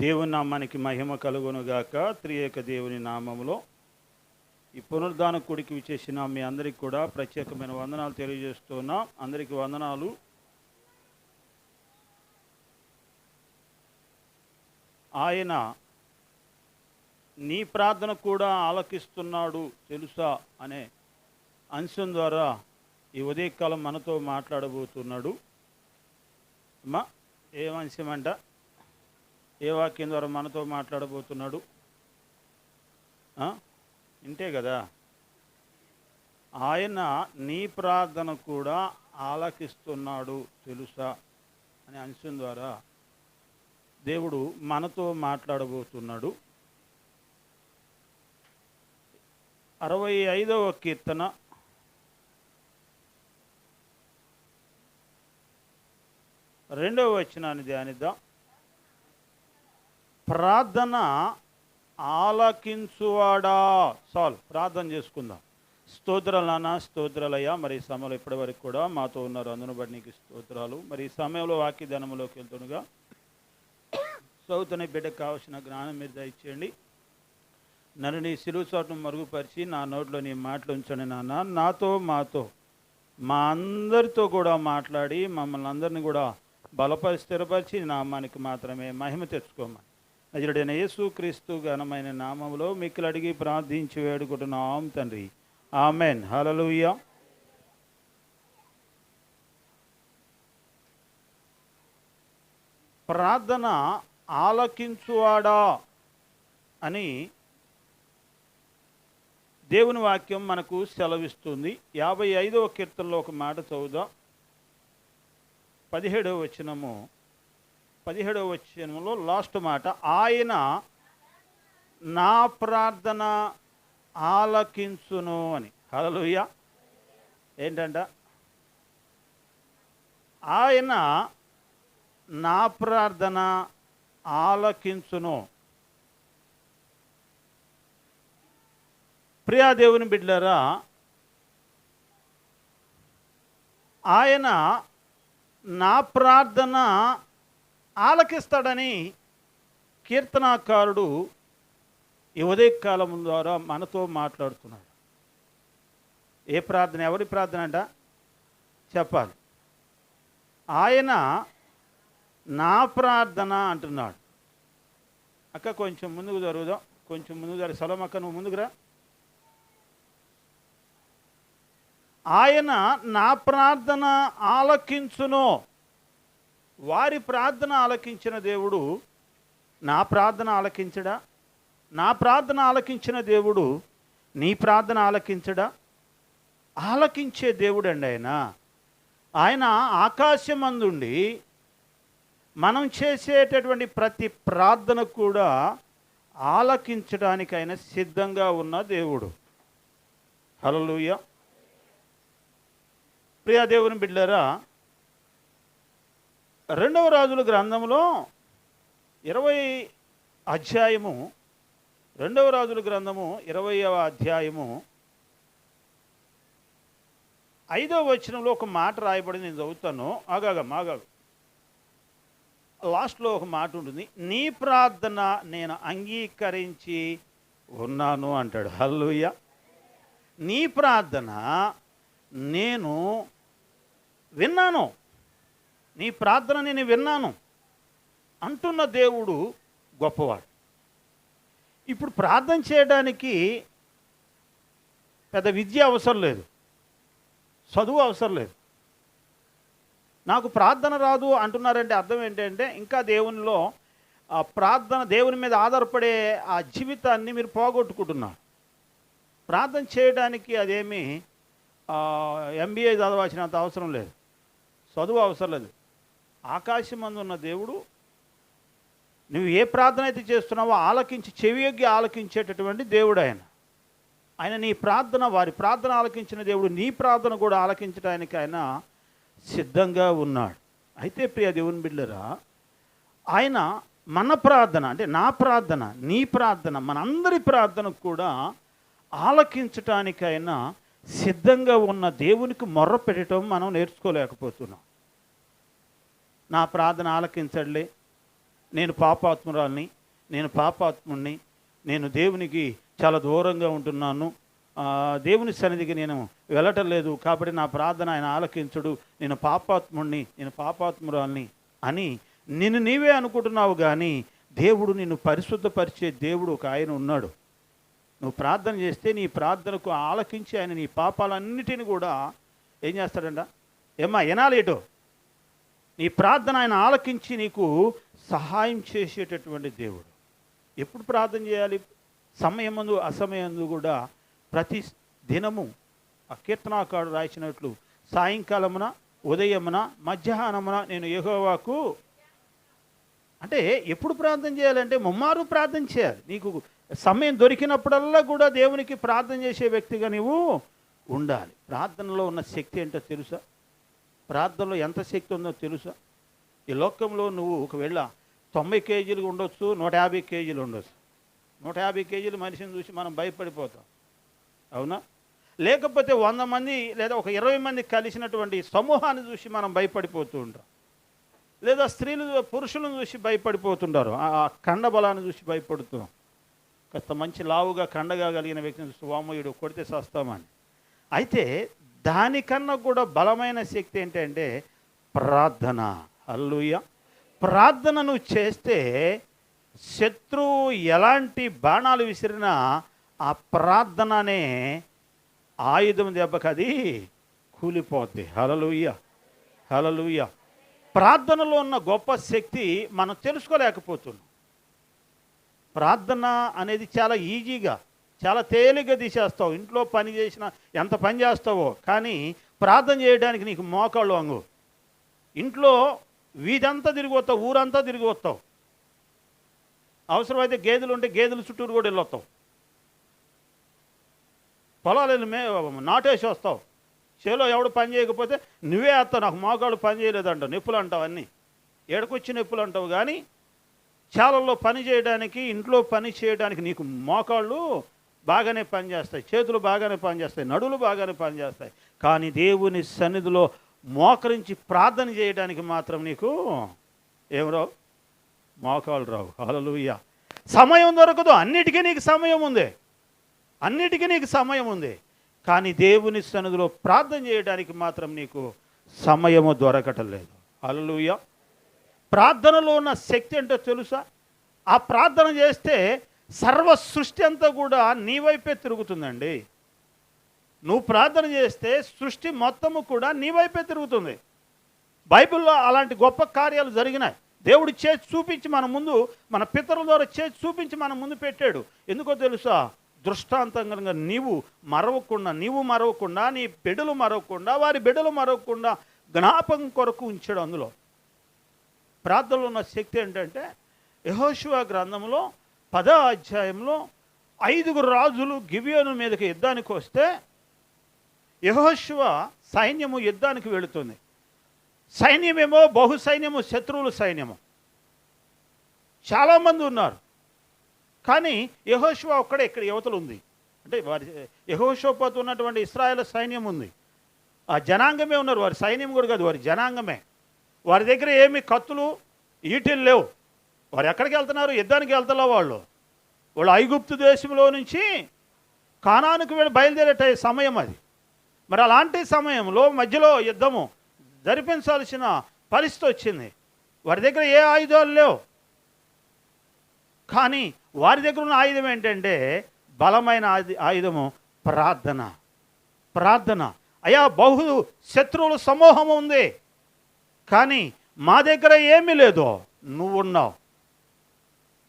దేవుని నామానికి మహిమ కలుగునుగాక. త్రియేక దేవుని నామములో ఈ పునరుద్ధాన కూడికి విచ్చేసిన మీ అందరికీ కూడా ప్రత్యేకమైన వందనాలు తెలియజేస్తున్నాం. అందరికీ వందనాలు. ఆయన నీ ప్రార్థన కూడా ఆలకిస్తున్నాడు తెలుసా అనే అంశం ద్వారా ఈ ఉదయకాలం మనతో మాట్లాడబోతున్నాడు. అమ్మా, ఏం అంశం అంట? ఏ వాక్యం ద్వారా మనతో మాట్లాడబోతున్నాడు? ఇంతే కదా. ఆయన నీ ప్రార్థన కూడా ఆలకిస్తున్నాడు తెలుసా అనే అంశం ద్వారా దేవుడు మనతో మాట్లాడబోతున్నాడు. 65వ కీర్తన 2వ వచనాన్ని ధ్యానిద్దాం. ప్రార్థన ఆలకించువాడా. ప్రార్థన చేసుకుందాం. స్తోత్రాలన్నా స్తోత్రాలయ్యా. మరి ఈ సమయంలో ఇప్పటి వరకు కూడా మాతో ఉన్నారు, అందును బట్టి నీకు స్తోత్రాలు. మరి ఈ సమయంలో వాక్య ధ్యానంలోకి వెళ్తుండగా చదువుతున్న బిడ్డకు కావాల్సిన జ్ఞానం మీరు దయచేయండి. నన్ను నీ సిలువ చోటును మరుగుపరిచి నా నోట్లో నీ మాటలు ఉంచండి నాన్న. నాతో మా అందరితో కూడా మాట్లాడి మమ్మల్ని అందరినీ కూడా బలపరిచి స్థిరపరిచి నామానికి మాత్రమే మహిమ తెచ్చుకోమని నజరుడైన యేసుక్రీస్తు ఘనమైన నామములో మిక్కులు అడిగి ప్రార్థించి వేడుకుంటున్నాం తండ్రి. ఆమెన్. హల్లెలూయా. ప్రార్థన ఆలకించువాడా అని దేవుని వాక్యం మనకు సెలవిస్తుంది. 55వ కీర్తనలో ఒక మాట చదువుదాం. 17వ వచనంలో లాస్ట్ మాట, ఆయన నా ప్రార్థన ఆలకించును అని. హల్లెలూయా. ఏంటంట? ఆయన నా ప్రార్థన ఆలకించును. ప్రియా దేవుని బిడ్డలారా, ఆయన నా ప్రార్థన ఆలకిస్తాడని కీర్తనాకారుడు ఈ ఉదయకాలం ద్వారా మనతో మాట్లాడుతున్నాడు. ఏ ప్రార్థన? ఎవరి ప్రార్థన అంట? చెప్పాలి. ఆయన నా ప్రార్థన అంటున్నాడు. అక్క కొంచెం ముందుకు జరుగుదాం. కొంచెం ముందుకు జరుగు. సలం అక్క, నువ్వు ముందుకురా. ఆయన నా ప్రార్థన ఆలకించును. వారి ప్రార్థన ఆలకించిన దేవుడు నా ప్రార్థన ఆలకించడా? నా ప్రార్థన ఆలకించిన దేవుడు నీ ప్రార్థన ఆలకించడా? ఆలకించే దేవుడు అండి ఆయన. ఆయన ఆకాశమందుండి మనం చేసేటటువంటి ప్రతి ప్రార్థన కూడా ఆలకించడానికి ఆయన సిద్ధంగా ఉన్న దేవుడు. హల్లెలూయా. ప్రియా దేవుని బిడ్డలారా, 2వ రాజుల గ్రంథంలో 20వ అధ్యాయము 2వ రాజుల గ్రంథము 20వ అధ్యాయము 5వ వచనంలో ఒక మాట రాయబడింది. నేను చదువుతాను. ఆగాగు. లాస్ట్లో ఒక మాట ఉంటుంది. నీ ప్రార్థన నేను అంగీకరించి ఉన్నాను అంటాడు. హల్లెలూయా. నీ ప్రార్థన నేను విన్నాను, నీ ప్రార్థన నేను విన్నాను అంటున్న దేవుడు గొప్పవాడు. ఇప్పుడు ప్రార్థన చేయడానికి పెద్ద విద్య అవసరం లేదు, చదువు అవసరం లేదు. నాకు ప్రార్థన రాదు అంటున్నారంటే అర్థం ఏంటంటే ఇంకా దేవునిలో ఆ ప్రార్థన, దేవుని మీద ఆధారపడే ఆ జీవితాన్ని మీరు పోగొట్టుకుంటున్నారు. ప్రార్థన చేయడానికి అదేమి MBA చదవాల్సినంత అవసరం లేదు, చదువు అవసరం లేదు. ఆకాశమందు ఉన్న దేవుడు నువ్వు ఏ ప్రార్థన అయితే చేస్తున్నావో ఆలకించి, చెవియొగ్గి ఆలకించేటటువంటి దేవుడు ఆయన. ఆయన నీ ప్రార్థన, వారి ప్రార్థన ఆలకించిన దేవుడు నీ ప్రార్థన కూడా ఆలకించడానికి ఆయన సిద్ధంగా ఉన్నాడు. అయితే ప్రియ దేవుని బిడ్డలారా, ఆయన మన ప్రార్థన అంటే నా ప్రార్థన, నీ ప్రార్థన, మనందరి ప్రార్థన కూడా ఆలకించటానికైనా సిద్ధంగా ఉన్న దేవునికి మొర్ర పెట్టడం మనం నేర్చుకోలేకపోతున్నాం. నా ప్రార్థన ఆలకించడలే, నేను పాపాత్మురాల్ని, నేను పాపాత్ముణ్ణి, నేను దేవునికి చాలా దూరంగా ఉంటున్నాను, దేవుని సన్నిధికి నేను వెళ్ళటం లేదు, కాబట్టి నా ప్రార్థన ఆయన ఆలకించడు, నేను పాపాత్ముణ్ణి, నేను పాపాత్మురాల్ని అని నిన్ను నీవే అనుకుంటున్నావు. కానీ దేవుడు నిన్ను పరిశుద్ధపరిచే దేవుడు ఒక ఆయన ఉన్నాడు. నువ్వు ప్రార్థన చేస్తే నీ ప్రార్థనకు ఆలకించి ఆయన నీ పాపాలన్నిటిని కూడా ఏం చేస్తాడంట? ఏమ్మా ఎనాలేటో నీ ప్రార్థన ఆయన ఆలకించి నీకు సహాయం చేసేటటువంటి దేవుడు. ఎప్పుడు ప్రార్థన చేయాలి? సమయమందు అసమయందు కూడా ప్రతి దినము ఆ కీర్తనాకారుడు రాసినట్లు సాయంకాలమున, ఉదయమున, మధ్యాహ్నమున నేను యెహోవాకు, అంటే ఎప్పుడు ప్రార్థన చేయాలంటే ముమ్మారు ప్రార్థన చేయాలి. నీకు సమయం దొరికినప్పుడల్లా కూడా దేవునికి ప్రార్థన చేసే వ్యక్తిగా నీవు ఉండాలి. ప్రార్థనలో ఉన్న శక్తి ఏంటో తెలుసా? ప్రార్థనలో ఎంత శక్తి ఉందో తెలుసా? ఈ లోకంలో నువ్వు ఒకవేళ 90 కేజీలు ఉండొచ్చు, 150 కేజీలు ఉండొచ్చు. 150 కేజీలు మనిషిని చూసి మనం భయపడిపోతాం, అవునా? లేకపోతే 100 మంది లేదా ఒక 20 మంది కలిసినటువంటి సమూహాన్ని చూసి మనం భయపడిపోతూ ఉంటాం. లేదా స్త్రీలు పురుషులను చూసి భయపడిపోతుంటారు, ఆ కండబలాన్ని చూసి భయపడుతున్నాం. కాస్త మంచి లావుగా కండగా కలిగిన వ్యక్తిని చూసి వామయుడు కొడితే చేస్తామని. అయితే దానికన్నా కూడా బలమైన శక్తి ఏంటంటే ప్రార్థన. హల్లెలూయా. ప్రార్థనను చేస్తే శత్రువు ఎలాంటి బాణాలు విసిరినా ఆ ప్రార్థననే ఆయుధం దెబ్బకి అది కూలిపోద్ది. హల్లెలూయా, హల్లెలూయా. ప్రార్థనలో ఉన్న గొప్ప శక్తి మనం తెలుసుకోలేకపోతున్నాం. ప్రార్థన అనేది చాలా ఈజీగా, చాలా తేలిగ్గా తీసేస్తావు. ఇంట్లో పని చేసినా ఎంత పని చేస్తావో, కానీ ప్రార్థన చేయడానికి నీకు మోకాళ్ళు వంగు. ఇంట్లో వీధంతా తిరిగి వస్తావు, ఊరంతా తిరిగి వస్తావు. అవసరమైతే గేదెలు ఉంటే గేదెల చుట్టూరు కూడా వెళ్ళొస్తావు. పొలాలు నాటేసి వస్తావు. చేలో ఎవడు పని చేయకపోతే నువ్వే వస్తావు, నాకు మోకాళ్ళు పని చేయలేదంటావు, నొప్పులు అంటావు, అన్నీ ఏడకొచ్చి నొప్పులు అంటావు. కానీ చాలల్లో పని చేయడానికి, ఇంట్లో పని చేయడానికి నీకు మోకాళ్ళు బాగానే పనిచేస్తాయి, చేతులు బాగానే పనిచేస్తాయి, నడులు బాగానే పనిచేస్తాయి. కానీ దేవుని సన్నిధిలో మోకరించి ప్రార్థన చేయడానికి మాత్రం నీకు ఏం రావు? మోకాళ్ళు రావు. హల్లెలూయా. సమయం దొరకదు. అన్నిటికీ నీకు సమయం ఉంది, అన్నిటికీ నీకు సమయం ఉంది. కానీ దేవుని సన్నిధిలో ప్రార్థన చేయడానికి మాత్రం నీకు సమయము దొరకటం లేదు. హల్లెలూయా. ప్రార్థనలో ఉన్న శక్తి ఏంటో తెలుసా? ఆ ప్రార్థన చేస్తే సర్వ సృష్టి అంతా కూడా నీ వైపే తిరుగుతుందండి. నువ్వు ప్రార్థన చేస్తే సృష్టి మొత్తము కూడా నీ వైపే తిరుగుతుంది. బైబిల్లో అలాంటి గొప్ప కార్యాలు జరిగినాయి. దేవుడు చేసి చూపించి మన ముందు, మన పితరుల ద్వారా చేసి చూపించి మన ముందు పెట్టాడు. ఎందుకో తెలుసా? దృష్టాంతంగా నీవు మరవకుండా, నీ బిడ్డలు మరవకుండా, వారి బిడ్డలు మరవకుండా జ్ఞాపకం కొరకు ఉంచాడు. అందులో ప్రార్థనలో ఉన్న శక్తి ఏంటంటే యెహోషువ గ్రంథంలో 10వ అధ్యాయంలో 5 రాజులు గిబియోను మీదకి యుద్ధానికి వస్తే యెహోషువ సైన్యము యుద్ధానికి వెళుతుంది. సైన్యమేమో బహు సైన్యము, శత్రువుల సైన్యము చాలామంది ఉన్నారు. కానీ యెహోషువ ఒక్కడే ఇక్కడ యువతలు ఉంది. అంటే వారి యెహోషువతో ఉన్నటువంటి ఇశ్రాయేలు సైన్యం ఉంది. ఆ జనాంగమే ఉన్నారు, వారి సైన్యం కూడా కాదు, వారి జనాంగమే. వారి దగ్గర ఏమి కత్తులు, ఈటెలు లేవు. వారు ఎక్కడికి వెళ్తున్నారు? యుద్ధానికి వెళ్తున్నా వాళ్ళు ఐగుప్తు దేశంలో నుంచి కానానుకు వెళ్ళి బయలుదేరే సమయం అది. మరి అలాంటి సమయంలో మధ్యలో యుద్ధము జరిపించాల్సిన పరిస్థితి వచ్చింది. వారి దగ్గర ఏ ఆయుధాలు లేవు. కానీ వారి దగ్గర ఉన్న ఆయుధం ఏంటంటే బలమైన ఆయుధము ప్రార్థన. ప్రార్థన. అయ్యా, బహు శత్రువుల సమూహం ఉంది, కానీ మా దగ్గర ఏమీ లేదు, నువ్వున్నావు.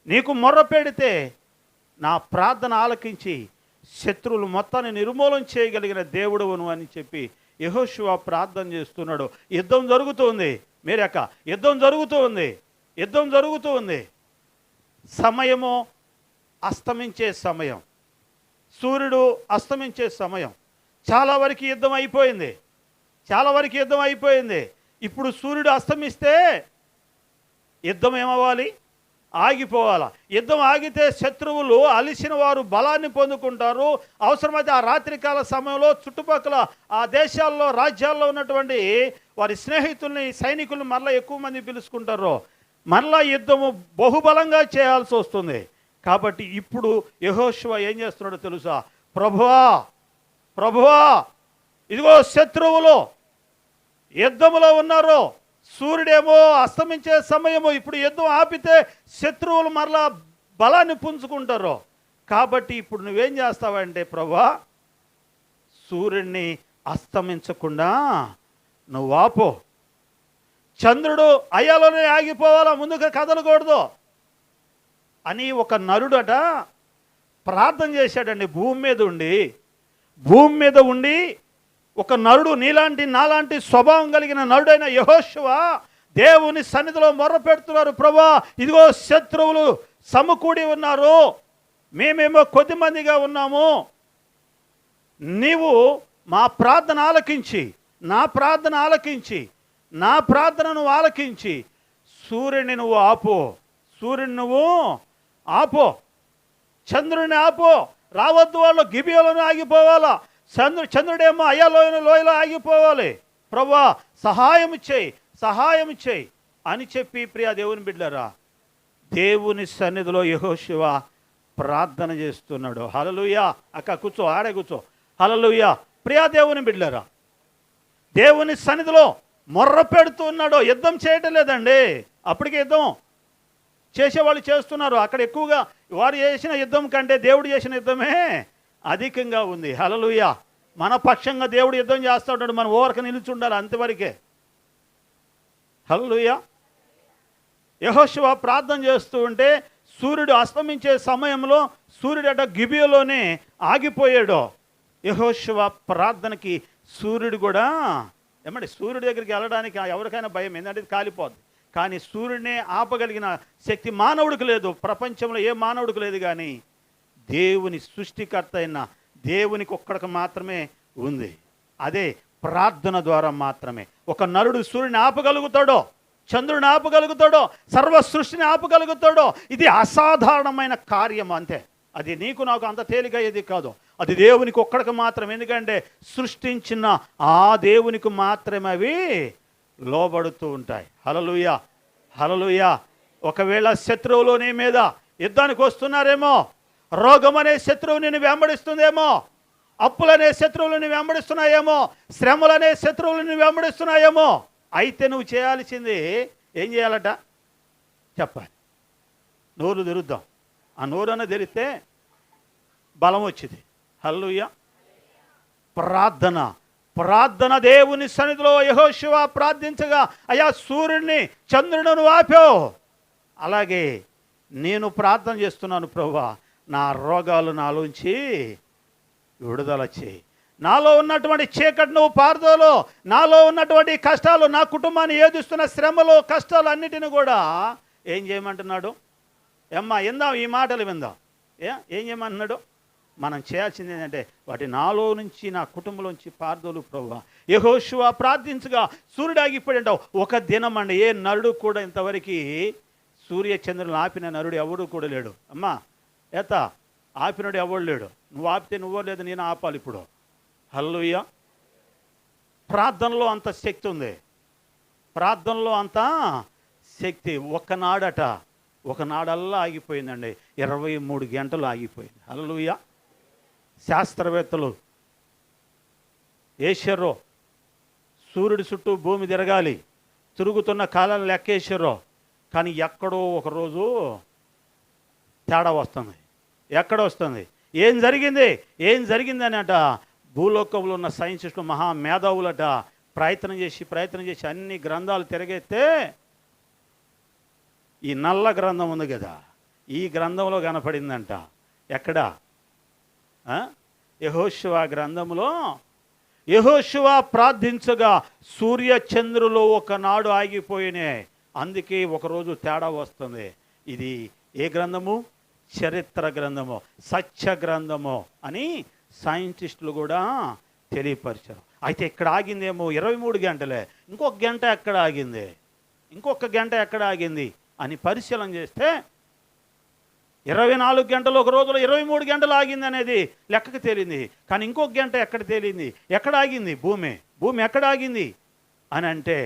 నీకు మొర్ర పెడితే నా ప్రార్థన ఆలకించి శత్రువులు మొత్తాన్ని నిర్మూలన చేయగలిగిన దేవుడును అని చెప్పి యెహోషువ ప్రార్థన చేస్తున్నాడు. యుద్ధం జరుగుతుంది. మీరక యుద్ధం జరుగుతూ ఉంది. సమయము అస్తమించే సమయం, సూర్యుడు అస్తమించే సమయం. చాలా వరకు యుద్ధం అయిపోయింది. ఇప్పుడు సూర్యుడు అస్తమిస్తే యుద్ధం ఏమవ్వాలి? ఆగిపోవాలా. యుద్ధం ఆగితే శత్రువులు అలిసిన వారు బలాన్ని పొందుకుంటారు. అవసరమైతే ఆ రాత్రికాల సమయంలో చుట్టుపక్కల ఆ దేశాల్లో, రాజ్యాల్లో ఉన్నటువంటి వారి స్నేహితుల్ని, సైనికులను మరలా ఎక్కువ మంది పిలుచుకుంటారు. మరలా యుద్ధము బహుబలంగా చేయాల్సి వస్తుంది. కాబట్టి ఇప్పుడు యెహోషువ ఏం చేస్తున్నాడో తెలుసా? ప్రభువా ఇదిగో శత్రువులు యుద్ధములో ఉన్నారు, సూర్యుడేమో అస్తమించే సమయము, ఇప్పుడు యుద్ధం ఆపితే శత్రువులు మరలా బలాన్ని పుంజుకుంటారు. కాబట్టి ఇప్పుడు నువ్వేం చేస్తావంటే, ప్రభువా సూర్యుడిని అస్తమించకుండా నువ్వు ఆపు, చంద్రుడు అయ్యాలోనే ఆగిపోవాలా, ముందుగా కదలకూడదు అని ఒక నరుడట ప్రార్థన చేశాడండి. భూమి మీద ఉండి ఒక నరుడు, నాలాంటి స్వభావం కలిగిన నరుడైన యెహోషువ దేవుని సన్నిధిలో మొర్ర పెడుతున్నారు. ప్రభువా ఇదిగో శత్రువులు సమకూడి ఉన్నారు, మేమేమో కొద్దిమందిగా ఉన్నాము, నీవు మా ప్రార్థన ఆలకించి, నా ప్రార్థనను ఆలకించి సూర్యుని నువ్వు ఆపు, చంద్రుడిని ఆపు, రావద్దు, వాళ్ళు గిబియోలోనే ఆగిపోవాలా, చంద్రుడేమో లోయలో ఆగిపోవాలి, ప్రభువా సహాయం చేయి అని చెప్పి, ప్రియ దేవుని బిడ్డలారా, దేవుని సన్నిధిలో యెహోషువ ప్రార్థన చేస్తున్నాడు. హల్లెలూయా. అక్క కూర్చో, ఆడే కూర్చో. హల్లెలూయా. ప్రియ దేవుని బిడ్డలారా, దేవుని సన్నిధిలో మొర్ర పెడుతున్నాడు. యుద్ధం చేయటం లేదండి, అప్పటికే యుద్ధం చేసేవాళ్ళు చేస్తున్నారు. అక్కడ ఎక్కువగా వారు చేసిన యుద్ధం కంటే దేవుడు చేసిన యుద్ధమే అధికంగా ఉంది. హల్లెలూయా. మన పక్షంగా దేవుడు యుద్ధం చేస్తూ ఉంటాడు, మనం ఓరక నిలిచి ఉండాలి అంతవరకే. హల్లెలూయా. యెహోషువ ప్రార్థన చేస్తూ ఉంటే సూర్యుడు అస్తమించే సమయంలో సూర్యుడట గిబియోలోనే ఆగిపోయాడు. యెహోషువ ప్రార్థనకి సూర్యుడు కూడా సూర్యుడి దగ్గరికి వెళ్ళడానికి ఎవరికైనా భయం, ఏంటంటే కాలిపోద్ది. కానీ సూర్యుడినే ఆపగలిగిన శక్తి మానవుడికి లేదు, ప్రపంచంలో ఏ మానవుడికి లేదు. కానీ దేవుని సృష్టికర్త అయిన దేవునికి ఒక్కడికి మాత్రమే ఉంది. అదే ప్రార్థన ద్వారా మాత్రమే ఒక నరుడు సూర్యుని ఆపగలుగుతాడో, చంద్రుని ఆపగలుగుతాడో, సర్వ సృష్టిని ఆపగలుగుతాడో. ఇది అసాధారణమైన కార్యం, అంతే. అది నీకు నాకు అంత తేలికయ్యేది కాదు, అది దేవునికి ఒక్కడికి మాత్రం. ఎందుకంటే సృష్టించిన ఆ దేవునికి మాత్రమే అవి లోబడుతూ ఉంటాయి. హల్లెలూయా. హల్లెలూయా. ఒకవేళ శత్రువులు నీ మీద యుద్ధానికి వస్తున్నారేమో, రోగం అనే శత్రువు నిన్ను వెంబడిస్తుందేమో, అప్పులనే శత్రువులు నిన్ను వెంబడిస్తున్నాయేమో, శ్రమలనే శత్రువులు నిన్ను వెంబడిస్తున్నాయేమో, అయితే నువ్వు చేయాల్సింది ఏం చేయాలట చెప్పాలి. నోరు తెరుద్దాం. ఆ నోరన్న తెరిస్తే బలం వచ్చింది. హల్లెలూయా. ప్రార్థన దేవుని సన్నిధిలో యెహోషువ ప్రార్థించగా, అయ్యా సూర్యుడిని చంద్రుడిని ఆపావు, అలాగే నేను ప్రార్థన చేస్తున్నాను ప్రభువా, నా రోగాలు నాలోంచి విడుదల చేయి, నాలో ఉన్నటువంటి చీకటి నువ్వు పారదోలు, నాలో ఉన్నటువంటి కష్టాలు, నా కుటుంబాన్ని ఏదిస్తున్న శ్రమలు కష్టాలు అన్నిటిని కూడా ఏం చేయమంటున్నాడు? విందాం, ఈ మాటలు విందాం. ఏం చేయమంటున్నాడు? మనం చేయాల్సింది ఏంటంటే వాటి నాలో నుంచి, నా కుటుంబంలోంచి పారదోలు ప్రభువా. యెహోషువ ప్రార్థించగా సూర్యుడు ఆగిపోయాడంటావు. ఒక దినం అండి, ఏ నరుడు కూడా ఇంతవరకు సూర్య చంద్రులను ఆపిన నరుడు ఎవడు కూడా లేడు. ఆపినడు ఎవడు లేడు. నువ్వు ఆపితే నువ్వో లేదు, నేను ఆపాలి ఇప్పుడు. హల్లెలూయా. ప్రార్థనలో అంత శక్తి ఉంది, ప్రార్థనలో అంత శక్తి. ఒకనాడల్లా ఆగిపోయిందండి, 23 గంటలు ఆగిపోయింది. హల్లెలూయా. శాస్త్రవేత్తలు వేశారో సూర్యుడి చుట్టూ భూమి తిరుగుతున్న కాలాన్ని లెక్కేశారో, కానీ ఎక్కడో ఒకరోజు తేడా వస్తుంది. ఎక్కడ వస్తుంది? ఏం జరిగిందని అట భూలోకంలో ఉన్న సైంటిస్టులు, మహామేధావులట ప్రయత్నం చేసి అన్ని గ్రంథాలు తిరగెత్తే ఈ నల్ల గ్రంథం ఉంది కదా, ఈ గ్రంథంలో కనపడిందంట. ఎక్కడ? యెహోషువ గ్రంథంలో. యెహోషువ ప్రార్థించగా సూర్య చంద్రులు ఒకనాడు ఆగిపోయినాయి. అందుకే ఒకరోజు తేడా వస్తుంది. ఇది ఏ గ్రంథము? చరిత్ర గ్రంథము, సత్య గ్రంథము అని సైంటిస్టులు కూడా తెలియపరిచారు. అయితే ఇక్కడ ఆగిందేమో 23 గంటలే, ఇంకొక గంట ఎక్కడ ఆగింది అని పరిశీలన చేస్తే 24 గంటలు ఒక రోజులో 23 గంటలు ఆగింది అనేది లెక్కకు తేలింది. కానీ ఇంకొక గంట ఎక్కడ తేలింది? ఎక్కడ ఆగింది? భూమి ఎక్కడ ఆగింది అని అంటే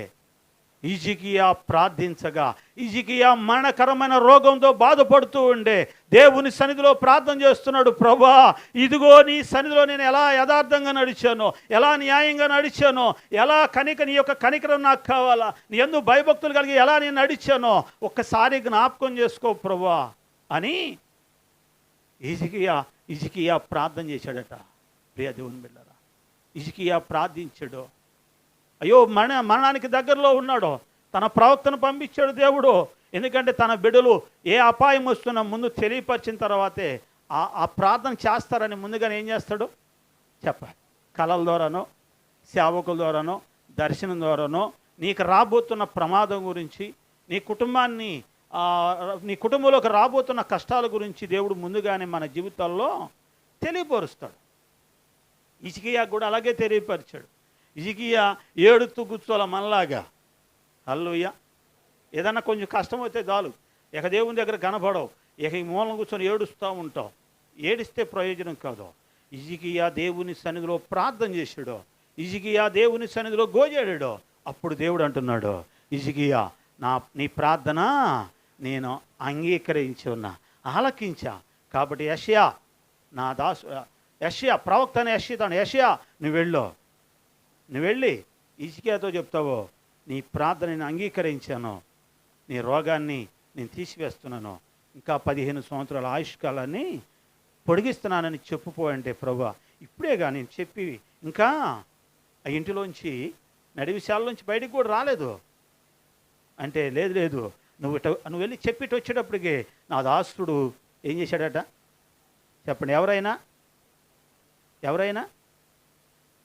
హిజ్కియా ప్రార్థించగా, హిజ్కియా మరణకరమైన రోగంతో బాధపడుతూ ఉండే దేవుని సన్నిధిలో ప్రార్థన చేస్తున్నాడు. ప్రభా, ఇదిగో నీ సన్నిధిలో నేను ఎలా యథార్థంగా నడిచానో, ఎలా న్యాయంగా నడిచానో, ఎలా నీ యొక్క కనికరం నాకు కావాలా, నీ యందు భయభక్తులు కలిగి ఎలా నేను నడిచానో ఒక్కసారి జ్ఞాపకం చేసుకో ప్రభా అని హిజ్కియా ప్రార్థన చేశాడట. ప్రియ దేవుని బిడ్డలారా, హిజ్కియా ప్రార్థించాడు. అయ్యో, మరణానికి దగ్గరలో ఉన్నాడు. తన ప్రవక్తను పంపించాడు దేవుడు. ఎందుకంటే తన బిడ్డలు ఏ అపాయం వస్తున్నా ముందు తెలియపరిచిన తర్వాతే ఆ ప్రార్థన చేస్తారని ముందుగానే ఏం చేస్తాడు చెప్పాలి. కళల ద్వారానో, సేవకుల ద్వారానో, దర్శనం ద్వారానో నీకు రాబోతున్న ప్రమాదం గురించి, నీ కుటుంబంలోకి రాబోతున్న కష్టాల గురించి దేవుడు ముందుగానే మన జీవితాల్లో తెలియపరుస్తాడు. హిజ్కియా కూడా అలాగే తెలియపరిచాడు. హిజ్కియా ఏడుతూ కూర్చోాల మనలాగా. హల్లెలూయా. ఏదన్నా కొంచెం కష్టం అయితే చాలు, ఇక దేవుని దగ్గర కనపడవు, ఇక ఈ మూలం కూర్చొని ఏడుస్తూ ఉంటావు. ఏడిస్తే ప్రయోజనం కాదు. హిజ్కియా దేవుని సన్నిధిలో ప్రార్థన చేశాడు. హిజ్కియా దేవుని సన్నిధిలో గోజాడాడు. అప్పుడు దేవుడు అంటున్నాడు, హిజ్కియా, నీ ప్రార్థన నేను అంగీకరించి ఉన్నా, ఆలకించా. కాబట్టి యెషయా, నా యెషయా ప్రవక్త అని యెషయా నువ్వు వెళ్ళి హిజ్కియాతో చెప్తావో, నీ ప్రార్థన నేను అంగీకరించాను, నీ రోగాన్ని నేను తీసివేస్తున్నాను, ఇంకా 15 సంవత్సరాల ఆయుష్కాలాన్ని పొడిగిస్తున్నానని చెప్పుకో అంటే, ప్రభువా ఇప్పుడేగా నేను చెప్పి ఇంకా ఆ ఇంటిలోంచి నడివిశాలలోంచి బయటికి కూడా రాలేదు అంటే, లేదు నువ్వు వెళ్ళి చెప్పిட்டு వచ్చేటప్పటికి నా దాసుడు ఏం చేశాడట చెప్పండి. ఎవరైనా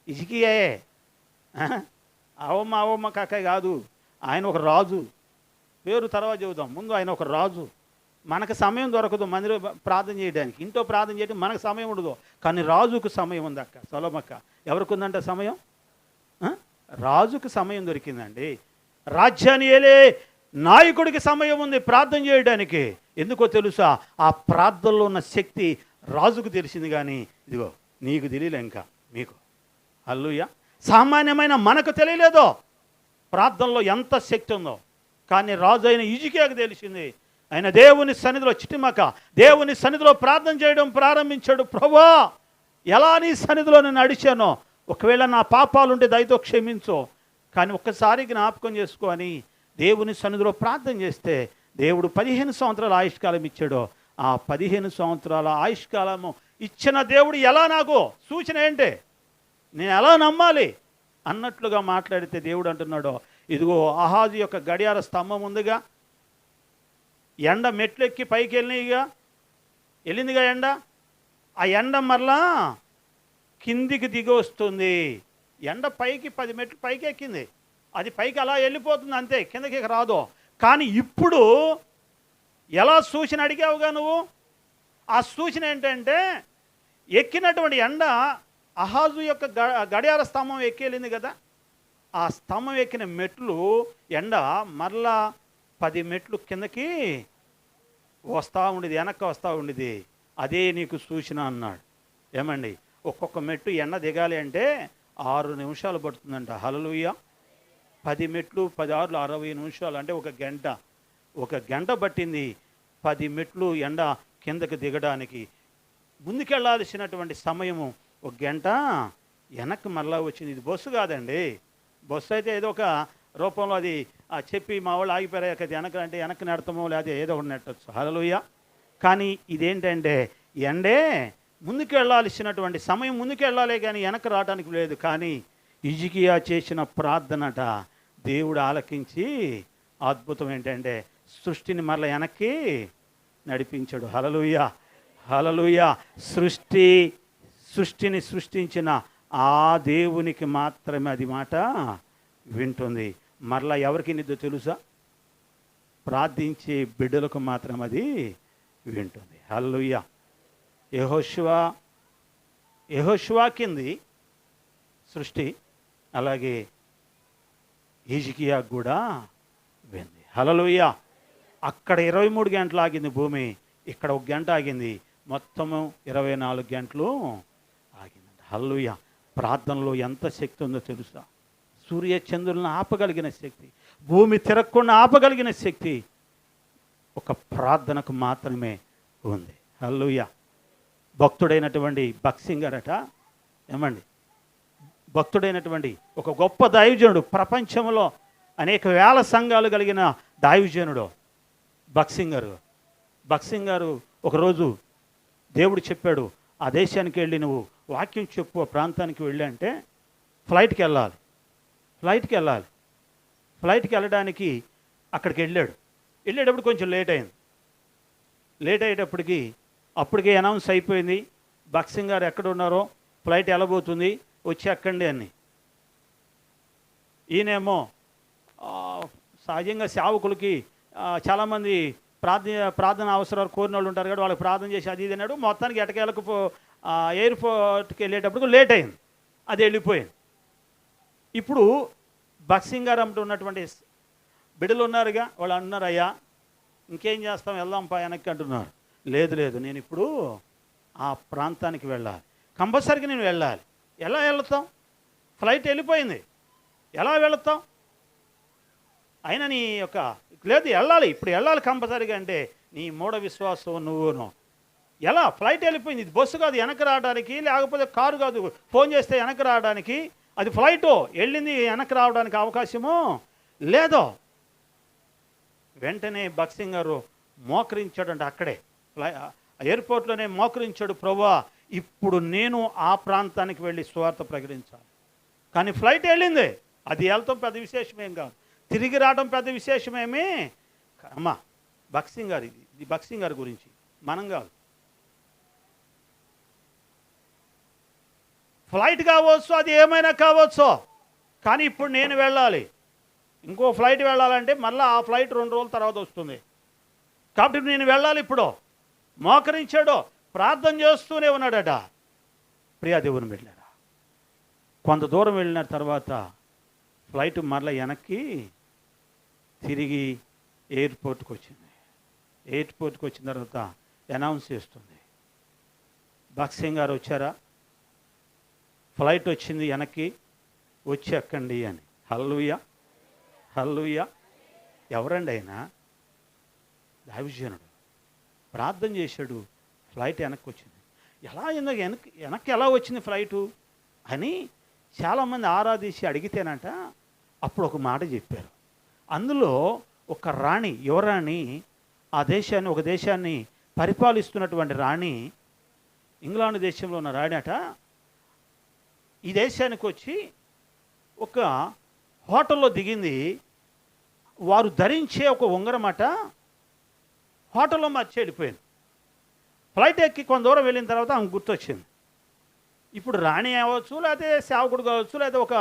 హిజ్కియాయే. అవమ్మ కాకాయ కాదు, ఆయన ఒక రాజు. పేరు తర్వాత చెబుదాం, ముందు ఆయన ఒక రాజు. మనకు సమయం దొరకదు మందిలో ప్రార్థన చేయడానికి, ఇంట్లో ప్రార్థన చేయడానికి మనకు సమయం ఉండదు. కానీ రాజుకు సమయం ఉంది అక్క, సొలొమక్క. ఎవరికి ఉందంట సమయం? రాజుకు సమయం దొరికిందండి. రాజ్యాన్ని ఏలే నాయకుడికి సమయం ఉంది ప్రార్థన చేయడానికి. ఎందుకో తెలుసా? ఆ ప్రార్థనలో ఉన్న శక్తి రాజుకు తెలిసింది, కానీ ఇదిగో నీకు తెలియలే, ఇంకా మీకు. హల్లెలూయా. సామాన్యమైన మనకు తెలియలేదో ప్రార్థనలో ఎంత శక్తి ఉందో, కానీ రాజు అయిన హిజ్కియాకు తెలిసింది. ఆయన దేవుని సన్నిధిలో దేవుని సన్నిధిలో ప్రార్థన చేయడం ప్రారంభించాడు. ప్రభువా, ఎలా నీ సన్నిధిలో నేను నడిచానో, ఒకవేళ నా పాపాలుంటే దయతో క్షమించో, కానీ ఒక్కసారి జ్ఞాపకం చేసుకో అని దేవుని సన్నిధిలో ప్రార్థన చేస్తే దేవుడు 15 సంవత్సరాల ఆయుష్కాలం ఇచ్చాడో, ఆ 15 సంవత్సరాల ఆయుష్కాలము ఇచ్చిన దేవుడు ఎలా నాకు సూచన ఏంటి, నేను ఎలా నమ్మాలి అన్నట్లుగా మాట్లాడితే దేవుడు అంటున్నాడు, ఇదిగో అహాజు యొక్క గడియార స్తంభం ఉందిగా, ఎండ మెట్లెక్కి పైకి వెళ్ళిందిగా ఎండ, ఆ ఎండ మరలా కిందికి దిగి వస్తుంది. ఎండ పైకి 10 మెట్లు పైకి ఎక్కింది, అది పైకి అలా వెళ్ళిపోతుంది అంతే, కిందకి రాదు. కానీ ఇప్పుడు ఎలా సూచన అడిగావుగా నువ్వు, ఆ సూచన ఏంటంటే ఎక్కినటువంటి ఎండ అహాజు యొక్క గడియార స్తంభం ఎక్కేళ్ళింది కదా, ఆ స్తంభం ఎక్కిన మెట్లు ఎండ మరలా 10 మెట్లు కిందకి వస్తూ ఉండేది, వెనక్కి వస్తూ ఉండేది. అదే నీకు సూచన అన్నాడు. ఏమండి, ఒక్కొక్క మెట్టు ఎండ దిగాలి అంటే 6 నిమిషాలు పడుతుందంట. హల్లెలూయా. 10 మెట్లు 10 6 60 నిమిషాలు అంటే ఒక గంట పట్టింది 10 మెట్లు ఎండ కిందకి దిగడానికి. ముందుకెళ్లాల్సినటువంటి సమయము 1 గంట వెనక్కి మరలా వచ్చింది. ఇది బస్సు కాదండి. బస్సు అయితే ఏదో ఒక రూపంలో అది చెప్పి మా వాళ్ళు ఆగిపోయారు కదా వెనక్కి నెడతామో లేదా ఏదో ఒకటి నెట్టచ్చు. హల్లెలూయా. కానీ ఇదేంటంటే ఎండే ముందుకు వెళ్ళాల్సినటువంటి సమయం, ముందుకు వెళ్ళాలి కానీ వెనక్కి రావడానికి లేదు. కానీ హిజ్కియా చేసిన ప్రార్థనట దేవుడు ఆలకించి అద్భుతం ఏంటంటే సృష్టిని మరల వెనక్కి నడిపించాడు. హల్లెలూయా, హల్లెలూయా. సృష్టిని సృష్టించిన ఆ దేవునికి మాత్రమే అది మాట వింటుంది. మరలా ఎవరికి నిద్ర తెలుసా? ప్రార్థించే బిడ్డలకు మాత్రం అది వింటుంది. హల్లెలూయా. యెహోషువ కింది సృష్టి అలాగే హిజ్కియా కూడా వింది. హల్లెలూయా. అక్కడ 23 గంటలు ఆగింది భూమి, ఇక్కడ 1 గంట ఆగింది, మొత్తము 24 గంటలు ఆగిందంట. హల్లెలూయా. ప్రార్థనలో ఎంత శక్తి ఉందో తెలుసా? సూర్య చంద్రులను ఆపగలిగిన శక్తి, భూమి తిరగకుండా ఆపగలిగిన శక్తి ఒక ప్రార్థనకు మాత్రమే ఉంది. హల్లెలూయా. భక్తుడైనటువంటి భక్సింగర్ అట, ఏమండి, భక్తుడైనటువంటి ఒక గొప్ప దైవజనుడు, ప్రపంచంలో అనేక వేల సంఘాలు కలిగిన దైవజనుడు భక్సింగరు ఒకరోజు దేవుడు చెప్పాడు, ఆ దేశానికి వెళ్ళి నువ్వు వాక్యం చెప్పు, ఆ ప్రాంతానికి వెళ్ళి అంటే ఫ్లైట్కి వెళ్ళడానికి అక్కడికి వెళ్ళేటప్పుడు కొంచెం లేట్ అయ్యేటప్పటికి అప్పటికే అనౌన్స్ అయిపోయింది, భక్సింగర్ ఎక్కడ ఉన్నారో, ఫ్లైట్ వెళ్ళబోతుంది, వచ్చి ఎక్కండి అని. ఈయనేమో సహజంగా సేవకులకి చాలామంది ప్రార్థన అవసరాలు కోరిన వాళ్ళు ఉంటారు కదా, వాళ్ళకి ప్రార్థన చేసి అది ఇది అన్నాడు. మొత్తానికి ఎటకేలకు ఎయిర్పోర్ట్కి వెళ్ళేటప్పుడు లేట్ అయింది, అది వెళ్ళిపోయింది. ఇప్పుడు భక్సింగర్ అంటున్నటువంటి బిడ్డలు ఉన్నారుగా, వాళ్ళు అంటున్నారు, అయ్యా ఇంకేం చేస్తాం, వెళ్దాంపా వెనక్కి అంటున్నారు. లేదు, నేను ఇప్పుడు ఆ ప్రాంతానికి వెళ్ళాలి, కంపల్సరీగా నేను వెళ్ళాలి. ఎలా వెళతాం, ఫ్లైట్ వెళ్ళిపోయింది, ఎలా వెళతాం? అయినా నీ యొక్క లేదు, ఇప్పుడు వెళ్ళాలి కంపల్సరీగా అంటే నీ మూఢ విశ్వాసం నువ్వును. ఎలా? ఫ్లైట్ వెళ్ళిపోయింది, ఇది బస్సు కాదు వెనక్కి రావడానికి, లేకపోతే కారు కాదు ఫోన్ చేస్తే వెనక్కి రావడానికి, అది ఫ్లైటు వెళ్ళింది, వెనక్కి రావడానికి అవకాశము లేదో. వెంటనే భక్సింగర్ మోకరించాడంటే అక్కడే ఎయిర్పోర్ట్లోనే మోకరించాడు, ప్రభువా ఇప్పుడు నేను ఆ ప్రాంతానికి వెళ్ళి సువార్త ప్రకటించాలి. కానీ ఫ్లైట్ వెళ్ళింది, అది వెళ్తాం పెద్ద విశేషమేం కాదు, తిరిగి రావడం పెద్ద విశేషమేమి అమ్మా. ఇది భక్సింగర్ గురించి, మనం కాదు. ఫ్లైట్ కావచ్చు, అది ఏమైనా కావచ్చు, కానీ ఇప్పుడు నేను వెళ్ళాలి. ఇంకో ఫ్లైట్ వెళ్ళాలంటే మళ్ళీ ఆ ఫ్లైట్ 2 రోజుల తర్వాత వస్తుంది, కాబట్టి నేను వెళ్ళాలి. ఇప్పుడు మోకరించాడో, ప్రార్థన చేస్తూనే ఉన్నాడట. ప్రియా దేవుని వెళ్ళారా, కొంత దూరం వెళ్ళిన తర్వాత ఫ్లైట్ మరలా వెనక్కి తిరిగి ఎయిర్పోర్ట్కి వచ్చిన తర్వాత అనౌన్స్ చేస్తుంది, భక్సింగర్ వచ్చారా, ఫ్లైట్ వచ్చింది, వెనక్కి వచ్చి ఎక్కండి అని. హల్లెలూయా. ఎవరండి అయినా? దైవజనుడు ప్రార్థన చేశాడు, ఫ్లైట్ వెనక్కి వచ్చింది. వెనక్కి ఎలా వచ్చింది ఫ్లైటు అని చాలామంది ఆరాధించి అడిగితేనంట అప్పుడు ఒక మాట చెప్పారు. అందులో ఒక రాణి, యువరాణి, ఒక దేశాన్ని పరిపాలిస్తున్నటువంటి రాణి, ఇంగ్లాండ్ దేశంలో ఉన్న రాణి అట, ఈ దేశానికి వచ్చి ఒక హోటల్లో దిగింది. వారు ధరించే ఒక ఉంగరం అట హోటల్లో మర్చి వెళ్ళిపోయింది. ఫ్లైట్ ఎక్కి కొంత దూరం వెళ్ళిన తర్వాత ఆమె గుర్తొచ్చింది. ఇప్పుడు రాణి అవ్వచ్చు, లేకపోతే సేవకుడు కావచ్చు, లేకపోతే ఒక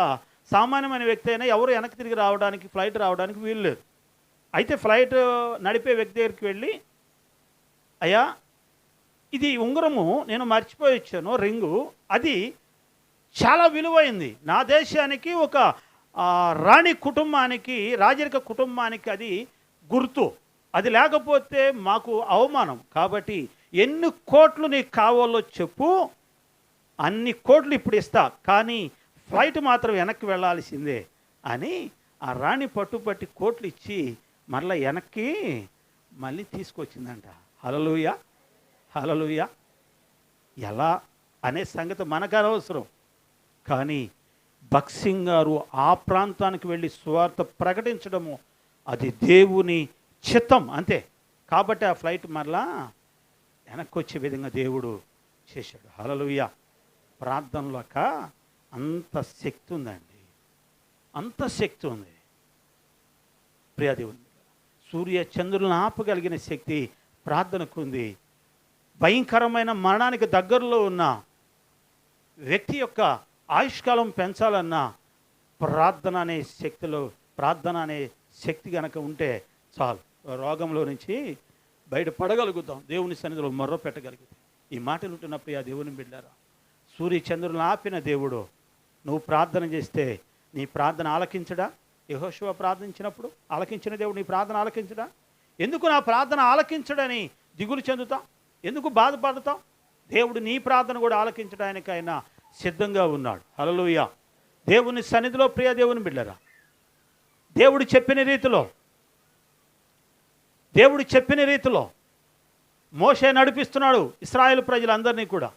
సామాన్యమైన వ్యక్తి అయినా ఎవరు వెనక్కి తిరిగి రావడానికి, ఫ్లైట్ రావడానికి వీలు లేదు. అయితే ఫ్లైట్ నడిపే వ్యక్తి దగ్గరికి వెళ్ళి, అయ్యా ఇది ఉంగరము నేను మర్చిపోయి వచ్చాను, రింగు, అది చాలా విలువైంది, నా దేశానికి ఒక రాణి కుటుంబానికి, రాజరిక కుటుంబానికి అది గుర్తు, అది లేకపోతే మాకు అవమానం, కాబట్టి ఎన్ని కోట్లు నీకు కావాలో చెప్పు, అన్ని కోట్లు ఇప్పుడు ఇస్తా, కానీ ఫ్లైట్ మాత్రం వెనక్కి వెళ్ళాల్సిందే అని ఆ రాణి పట్టుబట్టి కోట్లు ఇచ్చి వెనక్కి మళ్ళీ తీసుకొచ్చిందంట. హల్లెలూయా. ఎలా అనే సంగతి మనకు అనవసరం, కానీ భక్సింగర్ ఆ ప్రాంతానికి వెళ్ళి సువార్త ప్రకటించడము అది దేవుని చిత్తం అంతే. కాబట్టి ఆ ఫ్లైట్ మరలా వెనక్కి వచ్చే విధంగా దేవుడు చేశాడు. హల్లెలూయా. ప్రార్థనలోక అంత శక్తి ఉందండి, అంత శక్తి ఉంది. ప్రియదేవుని, సూర్య చంద్రులను ఆపగలిగిన శక్తి ప్రార్థనకు ఉంది. భయంకరమైన మరణానికి దగ్గరలో ఉన్న వ్యక్తి యొక్క ఆయుష్కాలం పెంచాలన్నా ప్రార్థన అనే శక్తి కనుక ఉంటే చాలు, రోగంలో నుంచి బయటపడగలుగుతాం, దేవుని సన్నిధిలో మొర్ర పెట్టగలుగుతాం. ఈ మాటలు ఉంటున్న ప్రియ దేవుని బిడ్డారా, సూర్య చంద్రులను ఆపిన దేవుడు, నువ్వు ప్రార్థన చేస్తే నీ ప్రార్థన ఆలకించడా? యెహోషువ ప్రార్థించినప్పుడు ఆలకించిన దేవుడు నీ ప్రార్థన ఆలకించడా? ఎందుకు నా ప్రార్థన ఆలకించడని దిగులు చెందుతాం, ఎందుకు బాధపడతాం? దేవుడు నీ ప్రార్థన కూడా ఆలకించడానికైనా సిద్ధంగా ఉన్నాడు. హల్లెలూయా. దేవుని సన్నిధిలో ప్రియ దేవుని బిడ్డరా, దేవుడు చెప్పిన రీతిలో మోషే నడిపిస్తున్నాడు ఇశ్రాయేలు ప్రజలందరినీ కూడా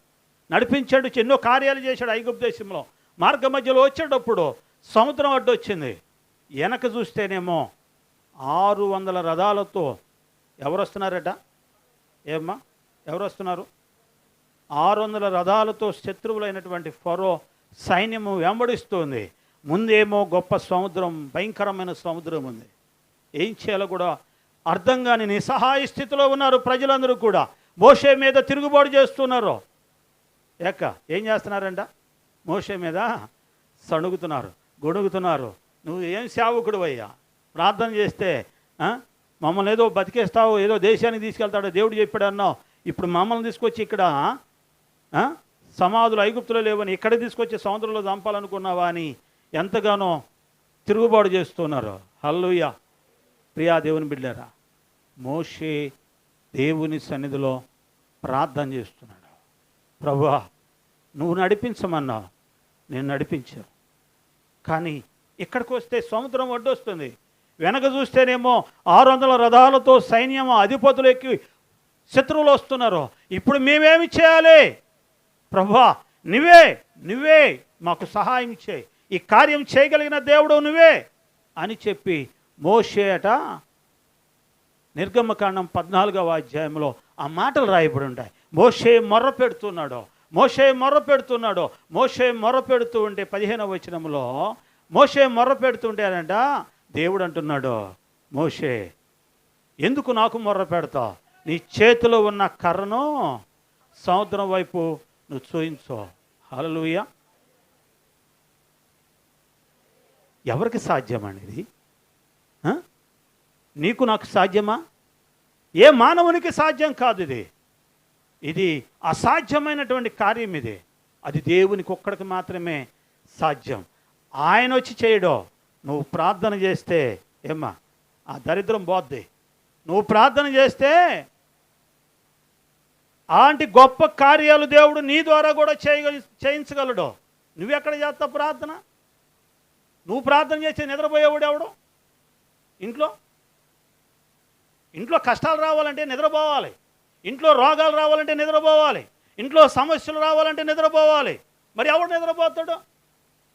నడిపించాడు. ఎన్నో కార్యాలు చేశాడు ఐగుప్తు దేశంలో. మార్గ మధ్యలో వచ్చేటప్పుడు సముద్రం అడ్డు వచ్చింది. వెనక చూస్తేనేమో 600 రథాలతో ఎవరు వస్తున్నారట? ఏమ్మా, ఎవరు వస్తున్నారు? 600 రథాలతో శత్రువులైనటువంటి ఫరో సైన్యము వెంబడిస్తుంది. ముందేమో గొప్ప సముద్రం, భయంకరమైన సముద్రం ఉంది. ఏం చేయాలో కూడా అర్థం కాని నిస్సహాయ స్థితిలో ఉన్నారు ప్రజలందరూ కూడా. మోషే మీద తిరుగుబాటు చేస్తున్నారు. ఏం చేస్తున్నారంట? మోషే మీద సణుగుతున్నారు, గొణుగుతున్నారు. నువ్వు ఏం సేవకుడు అయ్యా, ప్రార్థన చేస్తే మమ్మల్ని ఏదో బతికేస్తావు, ఏదో దేశానికి తీసుకెళ్తాడో దేవుడు చెప్పాడు అన్నావు. ఇప్పుడు మమ్మల్ని తీసుకొచ్చి ఇక్కడ సమాధులు ఐగుప్తులో లేవని ఇక్కడ తీసుకొచ్చి సముద్రంలో చంపాలనుకున్నావా అని ఎంతగానో తిరుగుబాటు చేస్తున్నారు. హల్లెలూయా. ప్రియా దేవుని బిడ్డలారా, మోషే దేవుని సన్నిధిలో ప్రార్థన చేస్తున్నాడు. ప్రభువా, నువ్వు నడిపించమన్నావు, నేను నడిపించాను. కానీ ఇక్కడికి వస్తే సముద్రం అడ్డొస్తుంది. వెనక చూస్తేనేమో 600 రథాలతో సైన్యం అధిపతులు ఎక్కి శత్రువులు వస్తున్నారు. ఇప్పుడు మేమేమి చేయాలి? ప్రభువా, నువ్వే మాకు సహాయం చేయి, ఈ కార్యం చేయగలిగిన దేవుడు నువ్వే అని చెప్పి మోషే అట నిర్గమకాండం 14వ అధ్యాయంలో ఆ మాటలు రాయబడి ఉంటాయి. మోషే మొర్ర పెడుతూ ఉంటే 15వ వచనంలో మోషే మొర్ర పెడుతుంటేనంట దేవుడు అంటున్నాడు, మోషే ఎందుకు నాకు మొర్ర పెడతావు? నీ చేతిలో ఉన్న కర్రను సముద్రం వైపు నువ్వు చూయించు. హల్లెలూయా. ఎవరికి సాధ్యమండి ఇది? నీకు నాకు సాధ్యమా? ఏ మానవునికి సాధ్యం కాదు. ఇది అసాధ్యమైనటువంటి కార్యం. అది దేవునికి ఒక్కడికి మాత్రమే సాధ్యం. ఆయన వచ్చి చేయడో. నువ్వు ప్రార్థన చేస్తే ఏమ్మా ఆ దరిద్రం పోద్ది. నువ్వు ప్రార్థన చేస్తే అలాంటి గొప్ప కార్యాలు దేవుడు నీ ద్వారా కూడా చేయించగలడు. నువ్వెక్కడ చేస్తావు ప్రార్థన? నువ్వు ప్రార్థన చేస్తే నిద్రపోయేవాడు ఎవడు? ఇంట్లో కష్టాలు రావాలంటే నిద్రపోవాలి, ఇంట్లో రోగాలు రావాలంటే నిద్రపోవాలి, ఇంట్లో సమస్యలు రావాలంటే నిద్రపోవాలి. మరి ఎవడు నిద్రపోతాడు?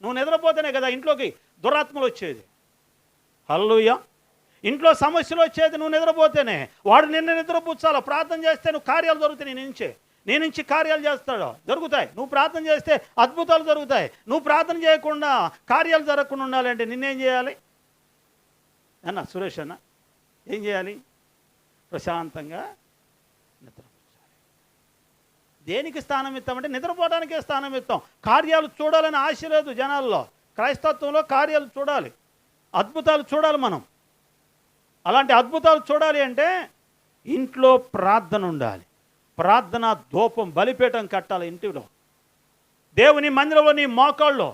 నువ్వు నిద్రపోతేనే కదా ఇంట్లోకి దురాత్మలు వచ్చేది. హల్లెలూయా. ఇంట్లో సమస్యలు వచ్చేది నువ్వు నిద్రపోతేనే. వాడు నిన్ను నిద్రపుచ్చాలి. ప్రార్థన చేస్తే నువ్వు కార్యాలు జరుగుతాయి. నీ నుంచి కార్యాలు జరుగుతాయి. నువ్వు ప్రార్థన చేస్తే అద్భుతాలు జరుగుతాయి. నువ్వు ప్రార్థన చేయకుండా కార్యాలు జరగకుండా ఉండాలంటే నిన్నేం చేయాలి సురేష్ అన్న? ఏం చేయాలి? ప్రశాంతంగా నిద్రపుచ్చాలి. దేనికి స్థానం ఇస్తామంటే నిద్రపోవడానికే స్థానం ఇస్తాం. కార్యాలు చూడాలని ఆశ లేదు జనాల్లో. క్రైస్తత్వంలో కార్యాలు చూడాలి, అద్భుతాలు చూడాలి. మనం అలాంటి అద్భుతాలు చూడాలి అంటే ఇంట్లో ప్రార్థన ఉండాలి. ప్రార్థన ధూపం బలిపీఠం కట్టాలి ఇంటిలో. దేవుని మందిరంలో నీ మోకాళ్ళు,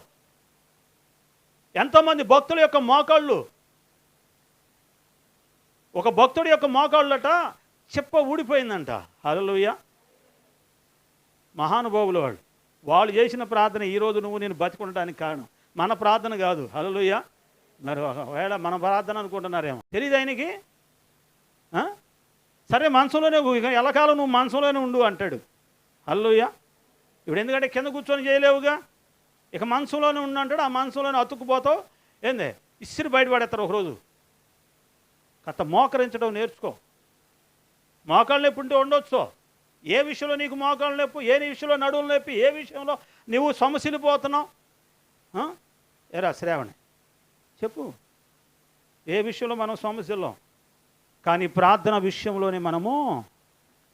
ఎంతోమంది భక్తుల యొక్క మోకాళ్ళు, ఒక భక్తుడి యొక్క మోకాళ్ళట చెప్ప ఊడిపోయిందంట. హల్లెలూయా. మహానుభావులు వాళ్ళు చేసిన ప్రార్థన ఈరోజు నువ్వు నేను బతికుండటానికి కారణం. మన ప్రార్థన కాదు. హల్లెలూయా. మరి ఒకవేళ మన ప్రార్థన అనుకుంటున్నారేమో, తెలియదు ఆయనకి. సరే మనసులోనే ఎల్లకాలం నువ్వు మనసులోనే ఉండు అంటాడు. హల్లెలూయా. ఇప్పుడు ఎందుకంటే కింద కూర్చొని చేయలేవుగా, ఇక మనసులోనే ఉండు అంటాడు. ఆ మనసులోనే అతుక్కుపోతావు. ఏంది ఇస్సిరి బయటపడేస్తారు ఒకరోజు. కథ మోకరించడం నేర్చుకో. మోకాళ్ళు నొప్పి ఉంటే ఉండొచ్చు. ఏ విషయంలో నీకు మోకాళ్ళు నొప్పి, ఏ విషయంలో నడువులు నొప్పి, ఏ విషయంలో నువ్వు సమస్యలిపోతున్నావు? ఏరా శ్రావణి చెప్పు, ఏ విషయంలో మనం సమస్యల్లో? కానీ ప్రార్థన విషయంలోనే మనము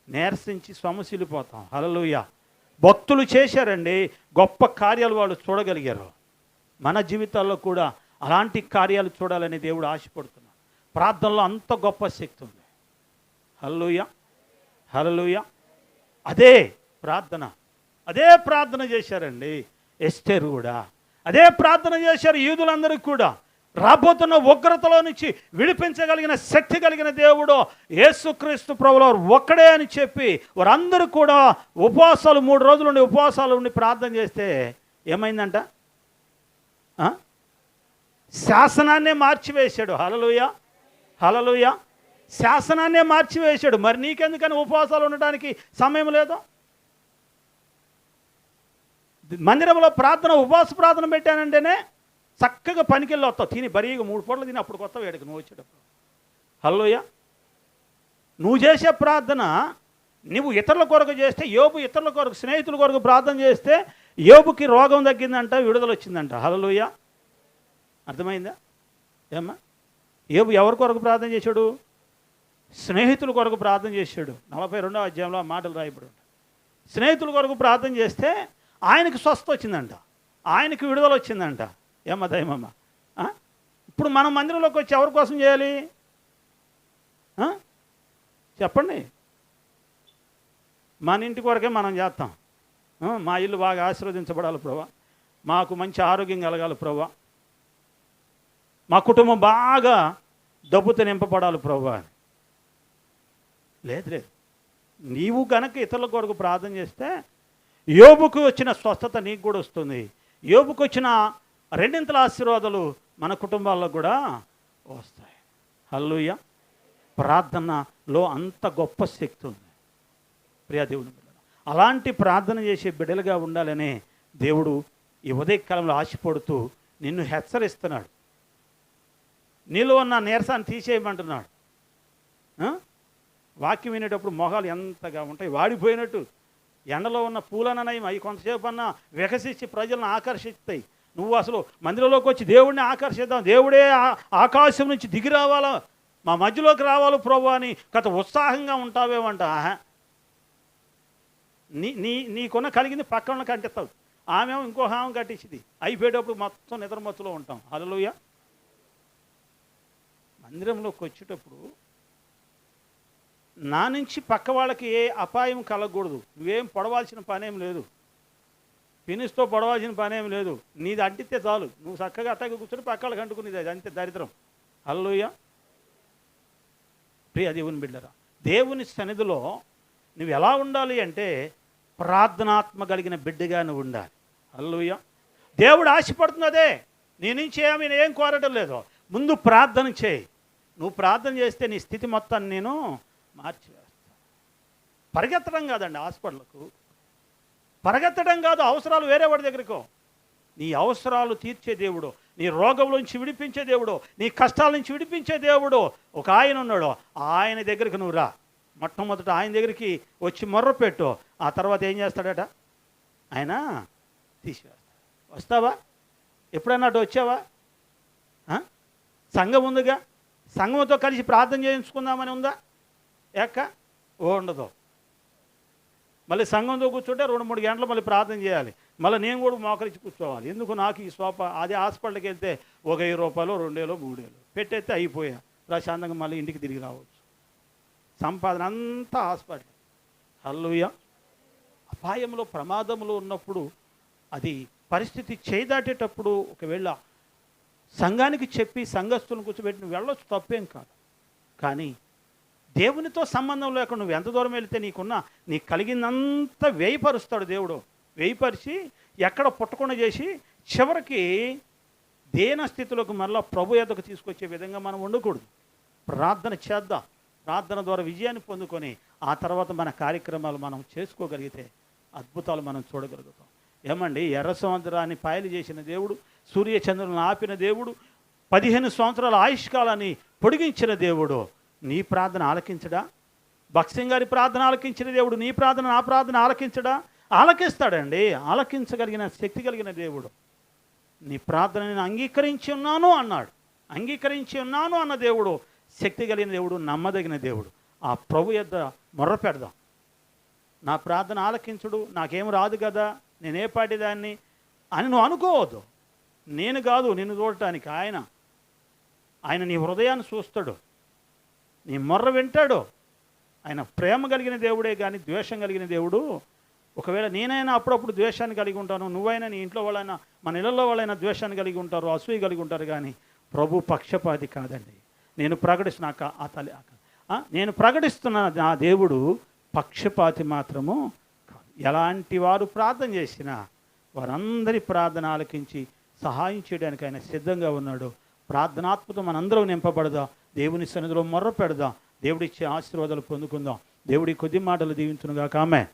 నీరసించి సమస్యలిపోతాం. హల్లెలూయా. భక్తులు చేశారండి గొప్ప కార్యాలు, వాళ్ళు చూడగలిగారు. మన జీవితాల్లో కూడా అలాంటి కార్యాలు చూడాలని దేవుడు ఆశపడుతున్నాడు. ప్రార్థనలో అంత గొప్ప శక్తి ఉంది. హల్లెలూయా. హల్లెలూయా. అదే ప్రార్థన చేశారండి ఎస్తేరు కూడా. అదే ప్రార్థన చేశారు యూదులందరికీ కూడా. రాబోతున్న ఉగ్రతలో నుంచి విడిపించగలిగిన శక్తి కలిగిన దేవుడు యేసుక్రీస్తు ప్రభువు ఒక్కడే అని చెప్పి వారందరూ కూడా ఉపవాసాలు 3 రోజులు ఉండి ఉపవాసాలు ఉండి ప్రార్థన చేస్తే ఏమైందంట? ఆ? శాసనాన్నే మార్చివేశాడు. హల్లెలూయా, హల్లెలూయా. శాసనాన్నే మార్చివేశాడు. మరి నీకెందుకని ఉపవాసాలు ఉండడానికి సమయం లేదు? మందిరంలో ప్రార్థన, ఉపవాస ప్రార్థన పెట్టానంటేనే చక్కగా పనికెళ్ళి వస్తావు. తిని బరీగా 3 పూటలు తిని అప్పుడు కొత్త వేడికి నువ్వు వచ్చేటప్పుడు. హల్లెలూయా. నువ్వు చేసే ప్రార్థన నువ్వు ఇతరుల కొరకు చేస్తే, యోబు ఇతరుల కొరకు, స్నేహితుల కొరకు ప్రార్థన చేస్తే యోబుకి రోగం తగ్గిందంట, విడుదల వచ్చిందంట. హల్లెలూయా. అర్థమైందా? ఏమ్మా, యోబు ఎవరి కొరకు ప్రార్థన చేశాడు? స్నేహితుల కొరకు ప్రార్థన చేశాడు. 42వ అధ్యాయంలో ఆ మాటలు రాయబడి ఉంటాయి. స్నేహితుల కొరకు ప్రార్థన చేస్తే ఆయనకు స్వస్థత వచ్చిందంట, ఆయనకు విడుదల వచ్చిందంట. ఏమ్మా దయమమ్మ, ఇప్పుడు మనం మందిరంలోకి వచ్చి ఎవరి కోసం చేయాలి చెప్పండి? మన ఇంటి కొరకే మనం చేస్తాం. మా ఇల్లు బాగా ఆశీర్వదించబడాలి ప్రభా, మాకు మంచి ఆరోగ్యం కలగాలి ప్రభా, మా కుటుంబం బాగా డబ్బుతో నింపబడాలి ప్రభా. లేదు లేదు, నీవు కనుక ఇతరుల కొరకు ప్రార్థన చేస్తే యోబుకు వచ్చిన స్వస్థత నీకు కూడా వస్తుంది. యోబుకు వచ్చిన 2 ఆశీర్వాదాలు మన కుటుంబాల్లో కూడా వస్తాయి. హల్లెలూయా. ప్రార్థనలో అంత గొప్ప శక్తి ఉంది ప్రియా దేవుని బిడ్డలు. అలాంటి ప్రార్థన చేసే బిడ్డలుగా ఉండాలనే దేవుడు ఈ ఉదయకాలంలో ఆశపడుతూ నిన్ను హెచ్చరిస్తున్నాడు. నీలో ఉన్న నీరసాన్ని తీసేయమంటున్నాడు. వాక్యం వినేటప్పుడు మొహాలు ఎంతగా ఉంటాయి, వాడిపోయినట్టు. ఎండలో ఉన్న పూలననయం అవి కొంతసేపు అన్నా వికసించి ప్రజలను ఆకర్షిస్తాయి. నువ్వు అసలు మందిరంలోకి వచ్చి దేవుడిని ఆకర్షిద్దాం, దేవుడే ఆకాశం నుంచి దిగి రావాలా, మా మధ్యలోకి రావాలి ప్రభు అని కథ ఉత్సాహంగా ఉంటావేమంట. నీకున్న కలిగింది పక్కన కంటిస్తావు, ఆమె ఇంకో హామం కట్టించింది. అయిపోయేటప్పుడు మొత్తం నిద్రమత్తులో ఉంటాం. హల్లెలూయా. మందిరంలోకి వచ్చేటప్పుడు నా నుంచి పక్క వాళ్ళకి ఏ అపాయం కలగకూడదు. నువ్వేం పొడవాల్సిన పనేం లేదు, ఫినిష్తో పొడవాల్సిన పనేం లేదు. నీది అంటితే చాలు, నువ్వు చక్కగా అట్టగా కూర్చొని పక్క వాళ్ళకి అంటుకునేది, అది అంతే దరిద్రం. హల్లెలూయా. ప్రియ దేవుని బిడ్డరా, దేవుని సన్నిధిలో నువ్వు ఎలా ఉండాలి అంటే ప్రార్థనాత్మ కలిగిన బిడ్డగా నువ్వు ఉండాలి. హల్లెలూయా. దేవుడు ఆశపడుతున్నదే, నీ నుంచి ఏం కోరటం లేదు. ముందు ప్రార్థన చేయి. నువ్వు ప్రార్థన చేస్తే నీ స్థితి మొత్తాన్ని నేను మార్చివేస్తాను. పరిగెత్తడం కాదండి హాస్పిటల్కు, పరిగెత్తడం కాదు, అవసరాలు వేరే వాడి దగ్గరకు. నీ అవసరాలు తీర్చే దేవుడు, నీ రోగం నుంచి విడిపించే దేవుడు, నీ కష్టాల నుంచి విడిపించే దేవుడు ఒక ఆయన ఉన్నాడు. ఆయన దగ్గరికి నువ్వు రా. మొట్టమొదట ఆయన దగ్గరికి వచ్చి మొర్ర పెట్టు. ఆ తర్వాత ఏం చేస్తాడట? ఆయన తీసివేస్తాడు. వస్తావా? ఎప్పుడైనా అటు వచ్చావా? సంఘం ఉందిగా, సంఘంతో కలిసి ప్రార్థన చేయించుకుందామని ఉందా? ఉండదు. మళ్ళీ సంఘంతో కూర్చుంటే 2-3 గంటలు మళ్ళీ ప్రార్థన చేయాలి. మళ్ళీ నేను కూడా మోకరించి కూర్చోవాలి. ఎందుకు? నాకు ఈ సోప, అదే హాస్పిటల్కి వెళ్తే ఒక 1000 రూపాయలు, 2000, 3000 పెట్టేస్తే అయిపోయా, ప్రశాంతంగా మళ్ళీ ఇంటికి తిరిగి రావచ్చు. సంపాదన అంతా హాస్పిటల్. హల్లెలూయా. అపాయంలో, ప్రమాదంలో ఉన్నప్పుడు, అది పరిస్థితి చేదాటేటప్పుడు ఒకవేళ సంఘానికి చెప్పి సంఘస్థులను కూర్చోబెట్టి నువ్వు వెళ్ళొచ్చు, తప్పేం కాదు. కానీ దేవునితో సంబంధం లేకుండా నువ్వు ఎంత దూరం వెళితే నీకు కలిగిందంతా వ్యయపరుస్తాడు దేవుడు. వ్యయపరిచి ఎక్కడ పుట్టకుండా చేసి చివరికి దేన స్థితిలోకి మరలా ప్రభు యొద్దకు తీసుకొచ్చే విధంగా మనం ఉండకూడదు. ప్రార్థన చేద్దాం. ప్రార్థన ద్వారా విజయాన్ని పొందుకొని ఆ తర్వాత మన కార్యక్రమాలు మనం చేసుకోగలిగితే అద్భుతాలు మనం చూడగలుగుతాం. ఏమండి, ఎర్ర సముద్రాన్ని పాయలు చేసిన దేవుడు, సూర్యచంద్రులను ఆపిన దేవుడు, 15 సంవత్సరాల ఆయుష్కాలాన్ని పొడిగించిన దేవుడు నీ ప్రార్థన ఆలకించడా? భక్సింగ్ గారి ప్రార్థన ఆలకించిన దేవుడు నీ ప్రార్థన, నా ప్రార్థన ఆలకించడా? ఆలకిస్తాడండి. ఆలకించగలిగిన శక్తి కలిగిన దేవుడు. నీ ప్రార్థన నేను అంగీకరించి ఉన్నాను అన్నాడు. అంగీకరించి ఉన్నాను అన్న దేవుడు శక్తి కలిగిన దేవుడు, నమ్మదగిన దేవుడు. ఆ ప్రభు యొద్ద మొర్ర పెడదాం. నా ప్రార్థన ఆలకించుడు, నాకేం రాదు కదా, నేనే పాటిదాన్ని అని నువ్వు అనుకోవద్దు. నేను కాదు నిన్ను చూడటానికి ఆయన నీ హృదయాన్ని చూస్తాడు, నీ మొర్ర వింటాడు. ఆయన ప్రేమ కలిగిన దేవుడే కానీ ద్వేషం కలిగిన దేవుడు. ఒకవేళ నేనైనా అప్పుడప్పుడు ద్వేషాన్ని కలిగి ఉంటాను, నువ్వైనా, నీ ఇంట్లో వాళ్ళైనా, మన ఇళ్ళల్లో వాళ్ళైనా ద్వేషాన్ని కలిగి ఉంటారు, అసూయ కలిగి ఉంటారు. కానీ ప్రభు పక్షపాతి కాదండి. నేను ప్రకటిస్తున్న నా దేవుడు పక్షపాతి మాత్రము కాదు. ఎలాంటి వారు ప్రార్థన చేసినా వారందరి ప్రార్థన ఆలకించి సహాయం చేయడానికి ఆయన సిద్ధంగా ఉన్నాడు. ప్రార్థనాత్మతో మనందరం నింపబడదాం, దేవుని సన్నిధిలో మొర్ర పెడదాం, దేవుడిచ్చే ఆశీర్వాదాలు పొందుకుందాం. దేవుడి కొద్ది మాటలు దీవించునుగాక. ఆమేన్.